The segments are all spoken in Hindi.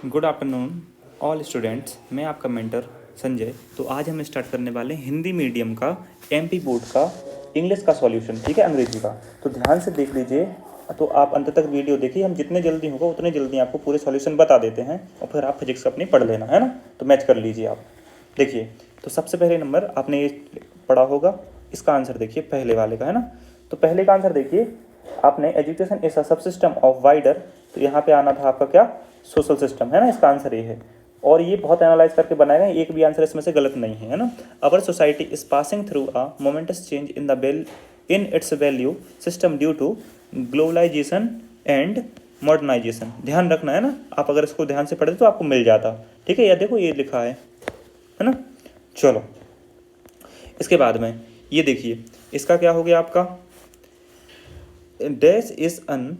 Good afternoon all students. मैं आपका मेंटर संजय। तो आज हम स्टार्ट करने वाले हैं हिंदी मीडियम का एमपी बोर्ड का इंग्लिश का सॉल्यूशन, ठीक है, अंग्रेजी का। तो ध्यान से देख लीजिए, तो आप अंत तक वीडियो देखिए। हम जितने जल्दी होगा उतने जल्दी आपको पूरे सॉल्यूशन बता देते हैं और फिर आप फिजिक्स अपनी पढ़ लेना, है ना। तो मैच कर लीजिए आप। देखिए, तो सबसे पहले नंबर आपने ये पढ़ा होगा, इसका आंसर देखिए पहले वाले का, है ना। तो पहले का आंसर देखिए आपने, एजुकेशन इज अ सब सिस्टम ऑफ वाइडर। तो यहाँ पे आना था आपका क्या, सोशल सिस्टम, है ना। इसका आंसर ये है और ये बहुत एनालाइज करके बनाया गया, एक भी आंसर इसमें से गलत नहीं है ना। Our society is passing through a momentous change in the in its value system due to globalisation and modernisation. ध्यान रखना है ना, आप अगर इसको ध्यान से पढ़ते तो आपको मिल जाता, ठीक है। या देखो ये लिखा है ना। चलो इसके बाद में ये देखिए, इसका क्या हो गया आपका, dash is an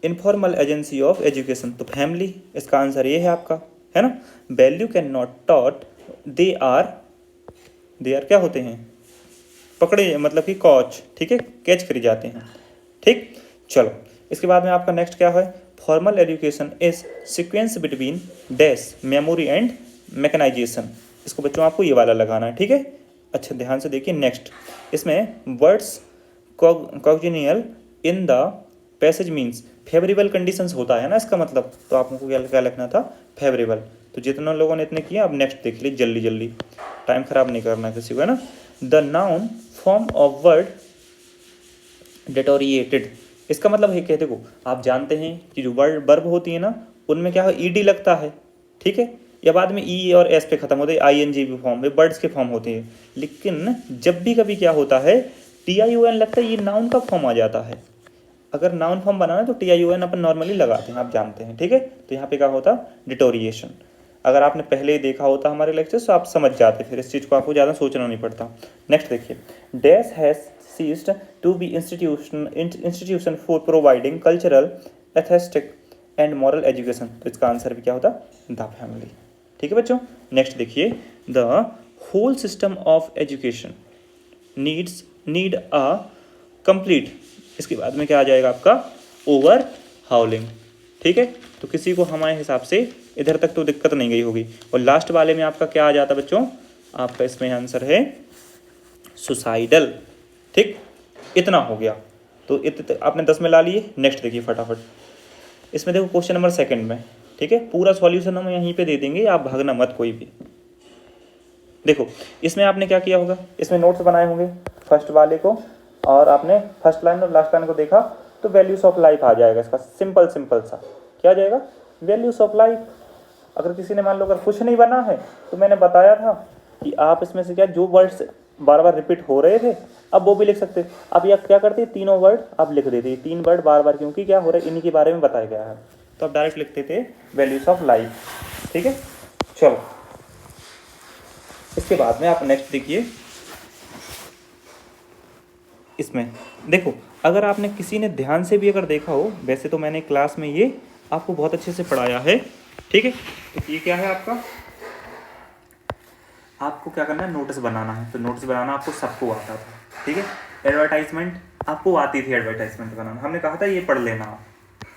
informal agency of education. तो फैमिली, इसका आंसर ये है आपका, है ना। Value can not taught, they are क्या होते हैं, पकड़े मतलब कि कॉच, ठीक है, कैच करे जाते हैं, ठीक। चलो इसके बाद में आपका नेक्स्ट क्या है, formal education is sequence between dash memory and mechanisation. इसको बच्चों आपको ये वाला लगाना है, ठीक है। अच्छा ध्यान से देखिए नेक्स्ट, इसमें words congenial in the passage means favourable conditions होता है ना इसका मतलब। तो आपको क्या लिखना था, फेवरेबल। तो जितना लोगों ने इतने किया, अब नेक्स्ट देख लीजिए जल्दी जल्दी, टाइम खराब नहीं करना किसी को, है ना। The noun form of word deteriorated, इसका मतलब है, कहते को आप जानते हैं कि जो वर्ड वर्ब होती है ना, उनमें क्या है, ईडी लगता है, ठीक है, या बाद में ई और एस पे खत्म होते हैं, आईएनजी भी फॉर्म में वर्ड्स के फॉर्म होते हैं। लेकिन जब भी कभी क्या होता है, टीआईओएन लगता है, ये नाउन का फॉर्म आ जाता है। अगर नाउन फॉर्म बनाना तो टीआईओएन अपन नॉर्मली लगाते हैं, आप जानते हैं, ठीक है। तो यहाँ पे क्या होता, डिटोरिएशन। अगर आपने पहले ही देखा होता हमारे लेक्चर तो आप समझ जाते, फिर इस चीज़ को आपको ज़्यादा सोचना नहीं पड़ता। नेक्स्ट देखिए, dash has ceased to be institution for providing cultural, aesthetic and moral education. तो इसका आंसर भी क्या होता, द फैमिली, ठीक है बच्चों। नेक्स्ट देखिए, the whole system of education need a complete, इसके बाद में क्या आ जाएगा आपका, ओवर हाउलिंग, ठीक है। तो किसी को हमारे हिसाब से इधर तक तो दिक्कत नहीं गई होगी। और लास्ट वाले में आपका क्या आ जाता बच्चों, आपका इसमें आंसर है सुसाइडल, ठीक। इतना हो गया, तो आपने 10 में ला लिए। नेक्स्ट देखिए फटाफट, इसमें देखो क्वेश्चन नंबर सेकंड में, ठीक है, पूरा सॉल्यूशन हम यहीं पे दे देंगे, आप भागना मत कोई भी। देखो इसमें आपने क्या किया होगा, इसमें नोट्स बनाए होंगे फर्स्ट वाले को, और आपने फर्स्ट लाइन और लास्ट लाइन को देखा, तो वैल्यूज ऑफ लाइफ आ जाएगा इसका, सिंपल सिंपल सा क्या आ जाएगा, वैल्यूज ऑफ लाइफ। अगर किसी ने मान लो अगर कुछ नहीं बना है, तो मैंने बताया था कि आप इसमें से क्या, जो वर्ड्स बार बार रिपीट हो रहे थे अब वो भी लिख सकते। अब यह क्या करते, तीनों वर्ड आप लिख देते, 3 वर्ड बार बार, क्योंकि क्या हो रहा है, इन्हीं के बारे में बताया गया है। तो आप डायरेक्ट लिखते थे वैल्यूज ऑफ लाइफ, ठीक है। चलो इसके बाद में आप नेक्स्ट देखिए, इसमें देखो, अगर आपने किसी ने ध्यान से भी अगर देखा हो, वैसे तो मैंने क्लास में ये आपको बहुत अच्छे से पढ़ाया है, ठीक है। तो ये क्या है आपका, आपको क्या करना है, नोट्स बनाना है। तो नोट्स बनाना आपको सबको आता था, ठीक है। एडवर्टाइजमेंट आपको आती थी, एडवर्टाइजमेंट बनाना हमने कहा था, ये पढ़ लेना आप,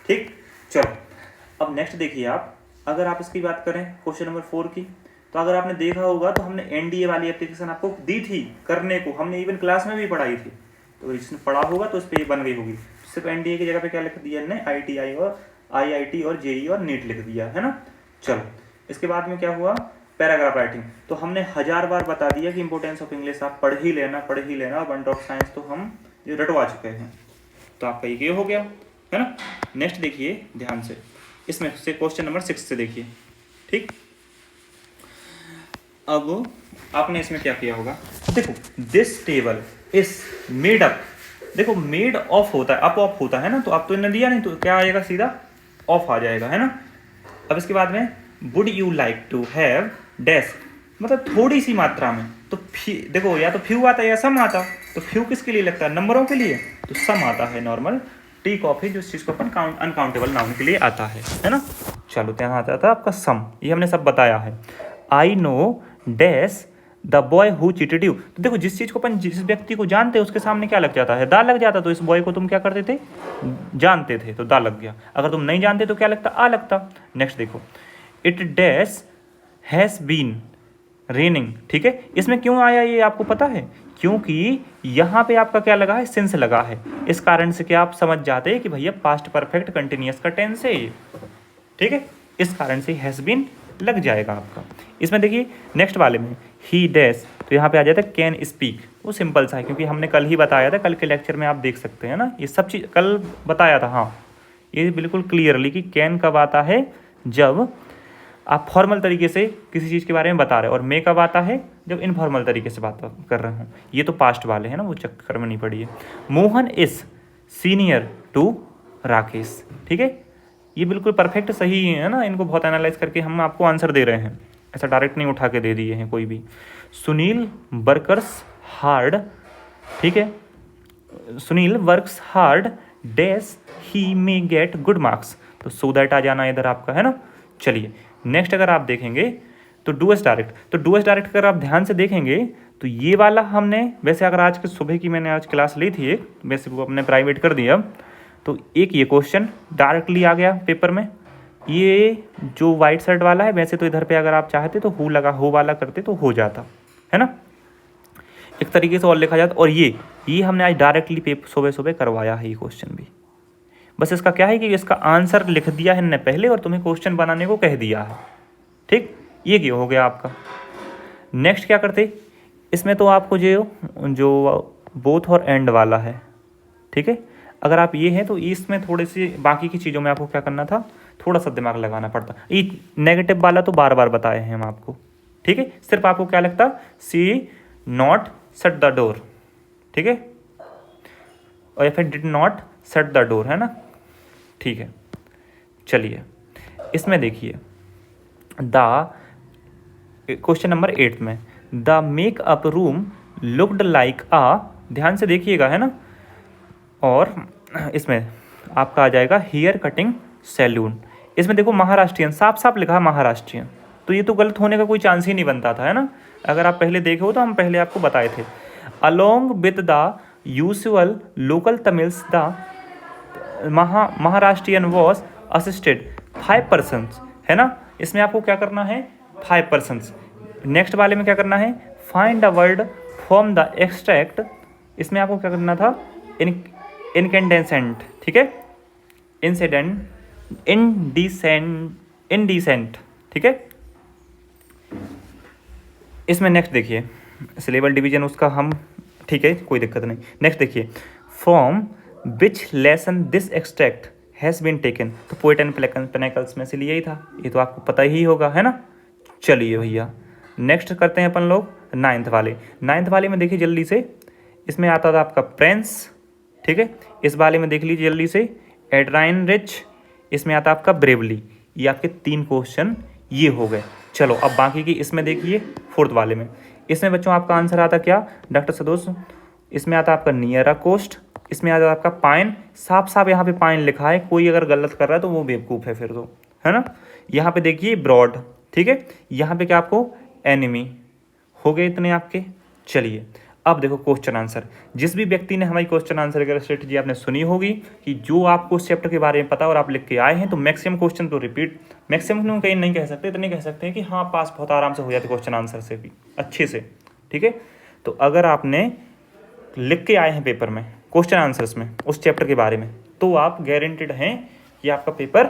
ठीक। चलो अब नेक्स्ट देखिए आप, अगर आप इसकी बात करें क्वेश्चन नंबर 4 की, तो अगर आपने देखा होगा तो हमने एनडीए वाली एप्लीकेशन आपको दी थी करने को, हमने इवन क्लास में भी पढ़ाई थी। तो जिसने पढ़ा होगा तो उस पर ये बन गई होगी। सिर्फ एनडीए की जगह पे क्या लिख दिया हमने, आईटीआई और आईआईटी और जेई और नीट लिख दिया, है ना। चलो इसके बाद में क्या हुआ, पैराग्राफ राइटिंग। तो हमने 1000 बार बता दिया कि इंपॉर्टेंस ऑफ इंग्लिश आप पढ़ ही लेना, पढ़ ही लेना। वन ड्रॉप साइंस तो हम जो रटवा चुके हैं, तो आपका ये हो गया, है ना। नेक्स्ट देखिए ध्यान से, इसमें से क्वेश्चन नंबर 6 से देखिए, ठीक। अब आपने इसमें क्या किया होगा, देखो this table is made up, देखो मेड ऑफ होता है, अप ऑफ होता है ना, तो अब तो इन्हें दिया नहीं, तो क्या आएगा, सीधा ऑफ आ जाएगा, है ना। अब इसके बाद में would you like to have dash, मतलब थोड़ी सी मात्रा में। तो देखो या तो फ्यू आता है या सम आता। तो फ्यू किसके लिए लगता है, नंबरों के लिए, तो सम आता है नॉर्मल, टी कॉफी जो चीज़ को अपन अनकाउंटेबल नाउन के लिए आता है ना। चलो तो यहाँ आता था आपका सम, ये हमने सब बताया है। I know dash the boy who cheated you, तो देखो जिस चीज़ को अपन जिस व्यक्ति को जानते हैं उसके सामने क्या लग जाता है, दा लग जाता। तो इस बॉय को तुम क्या करते थे, जानते थे, तो दा लग गया। अगर तुम नहीं जानते तो क्या लगता, आ लगता। नेक्स्ट देखो, it dash has been raining. ठीक है, इसमें क्यों आया ये आपको पता है? क्योंकि यहाँ पे आपका क्या लगा है? सिंस लगा है। इस कारण से क्या आप समझ जाते हैं कि भैया पास्ट परफेक्ट कंटिन्यूअस का टेंस है ये। ठीक है, इस कारण से हैज़ बीन लग जाएगा आपका। इसमें देखिए नेक्स्ट वाले में ही डैश, तो यहाँ पे आ जाता है कैन स्पीक। वो सिंपल सा है क्योंकि हमने कल ही बताया था, कल के लेक्चर में आप देख सकते हैं ना, ये सब चीज़ कल बताया था। हाँ, ये बिल्कुल क्लियरली कि कैन कब आता है? जब आप फॉर्मल तरीके से किसी चीज़ के बारे में बता रहे हो, और मे कब आता है? जब इनफॉर्मल तरीके से बात कर रहे हो। ये तो पास्ट वाले हैं ना, वो चक्कर में नहीं पड़ी है। Mohan is senior to Rakesh. ठीक है, ये बिल्कुल परफेक्ट सही है ना, इनको बहुत एनालाइज करके हम आपको आंसर दे रहे हैं, ऐसा डायरेक्ट नहीं उठा के दे दिए हैं कोई भी। Sunil workers hard. ठीक है, सुनील वर्क्स हार्ड डैश ही मे गेट गुड मार्क्स, तो सो दैट आ जाना इधर आपका, है ना। चलिए नेक्स्ट अगर आप देखेंगे तो डू एस डायरेक्ट, तो डू एस डायरेक्ट अगर आप ध्यान से देखेंगे तो ये वाला हमने, वैसे अगर आज के सुबह की मैंने आज क्लास ली थी एक, वैसे वो अपने प्राइवेट कर दिया, तो एक ये क्वेश्चन डायरेक्टली आ गया पेपर में। ये जो वाइट शर्ट वाला है, वैसे तो इधर पे अगर आप चाहते तो हु लगा, हो वाला करते तो हो जाता, है ना, एक तरीके से और लिखा जाता। और ये हमने आज डायरेक्टली पेपर सुबह सुबह करवाया है ये क्वेश्चन भी। बस इसका क्या है कि इसका आंसर लिख दिया है हमने पहले और तुम्हें क्वेश्चन बनाने को कह दिया है। ठीक, ये क्यों हो गया आपका। नेक्स्ट क्या करते, इसमें तो आपको जो बोथ और एंड वाला है, ठीक है, अगर आप ये हैं तो इसमें थोड़ी सी बाकी की चीज़ों में आपको क्या करना था, थोड़ा सा दिमाग लगाना पड़ता। ये नेगेटिव वाला तो बार बार बताए हैं हम आपको। ठीक है, सिर्फ आपको क्या लगता, सी नॉट शट द डोर। ठीक है, और या फिर did not shut the door, है ना। ठीक है, चलिए इसमें देखिए द क्वेश्चन नंबर 8 में the makeup room looked like a, ध्यान से देखिएगा, है ना। और इसमें आपका आ जाएगा हेयर कटिंग सैलून। इसमें देखो महाराष्ट्रियन साफ साफ लिखा है महाराष्ट्रियन, तो ये तो गलत होने का कोई चांस ही नहीं बनता था, है ना। अगर आप पहले देखे हो तो हम पहले आपको बताए थे। Along with the usual local Tamils the Maharashtrian was assisted 5 persons, है ना। इसमें आपको क्या करना है, 5 persons। नेक्स्ट वाले में क्या करना है, find a word from the extract. इसमें आपको क्या करना था, इनकेंडेसेंट। ठीक है, इंसिडेंट इनडिसेंट। ठीक है, इसमें नेक्स्ट देखिए सिलेबल डिवीजन उसका हम, ठीक है, कोई दिक्कत नहीं। नेक्स्ट देखिए from which lesson this extract has been taken, तो पोएट एंड पेनिकल्स में से लिया ही था, ये तो आपको पता ही होगा, है ना। चलिए भैया नेक्स्ट करते हैं अपन लोग 9th वाले। 9th वाले में देखिए जल्दी से, इसमें आता था आपका प्रिंस। ठीक है, इस वाले में देख लीजिए जल्दी से एड्राइन रिच। इसमें आता आपका ब्रेवली। ये आपके 3 क्वेश्चन ये हो गए। चलो अब बाकी की इसमें देखिए 4th वाले में, इसमें बच्चों आपका आंसर आता क्या, डॉक्टर सदोष। इसमें आता आपका नियर अ कोस्ट। इसमें आता आपका पाइन, साफ साफ यहाँ पे पाइन लिखा है, कोई अगर गलत कर रहा है तो वो बेवकूफ़ है फिर तो, है ना। यहाँ पे देखिए ब्रॉड। ठीक है, यहाँ पे क्या आपको एनिमी हो गए इतने आपके। चलिए अब देखो क्वेश्चन आंसर। जिस भी व्यक्ति ने हमारी क्वेश्चन आंसर की स्ट्रेटजी आपने सुनी होगी कि जो आपको उस चैप्टर के बारे में पता और आप लिख के आए हैं, तो मैक्सिमम क्वेश्चन तो रिपीट, मैक्सिमम कहीं नहीं कह सकते, इतने कह सकते हैं कि हाँ पास बहुत आराम से हो जाते क्वेश्चन आंसर से भी अच्छे से। ठीक है, तो अगर आपने लिख के आए हैं पेपर में क्वेश्चन आंसर्स में उस चैप्टर के बारे में, तो आप गारंटेड हैं कि आपका पेपर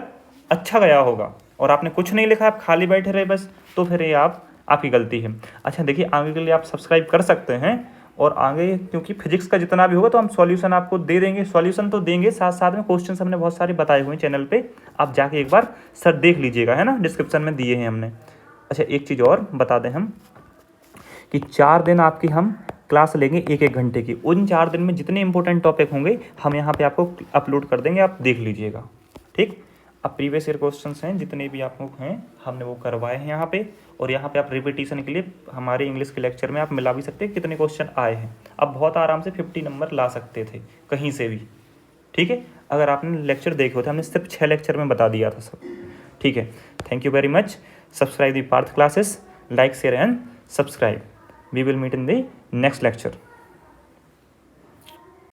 अच्छा गया होगा। और आपने कुछ नहीं लिखा, आप खाली बैठे रहे बस, तो फिर ये आपकी गलती है। अच्छा देखिए, आगे के लिए आप सब्सक्राइब कर सकते हैं, और आगे क्योंकि फिजिक्स का जितना भी होगा तो हम सॉल्यूशन आपको दे देंगे, सॉल्यूशन तो देंगे, साथ साथ में क्वेश्चन हमने बहुत सारे बताए हुए हैं चैनल पे, आप जाके एक बार सर देख लीजिएगा, है ना, डिस्क्रिप्शन में दिए हैं हमने। अच्छा एक चीज़ और बता दें हम कि 4 दिन आपकी हम क्लास लेंगे 1-1 घंटे की। उन 4 दिन में जितने इंपॉर्टेंट टॉपिक होंगे हम यहाँ पे आपको अपलोड कर देंगे, आप देख लीजिएगा। ठीक, अब प्रीवियस ईयर क्वेश्चंस हैं जितने भी आप लोग हैं हमने वो करवाए हैं यहाँ पे, और यहाँ पे आप रिपीटिशन के लिए हमारे इंग्लिश के लेक्चर में आप मिला भी सकते हैं कितने क्वेश्चन आए हैं। अब बहुत आराम से 50 नंबर ला सकते थे कहीं से भी। ठीक है, अगर आपने लेक्चर देखे होते, हमने सिर्फ 6 लेक्चर में बता दिया था सब। ठीक है, thank you very much. Subscribe the Parth classes, like share and subscribe. We will meet in the next lecture.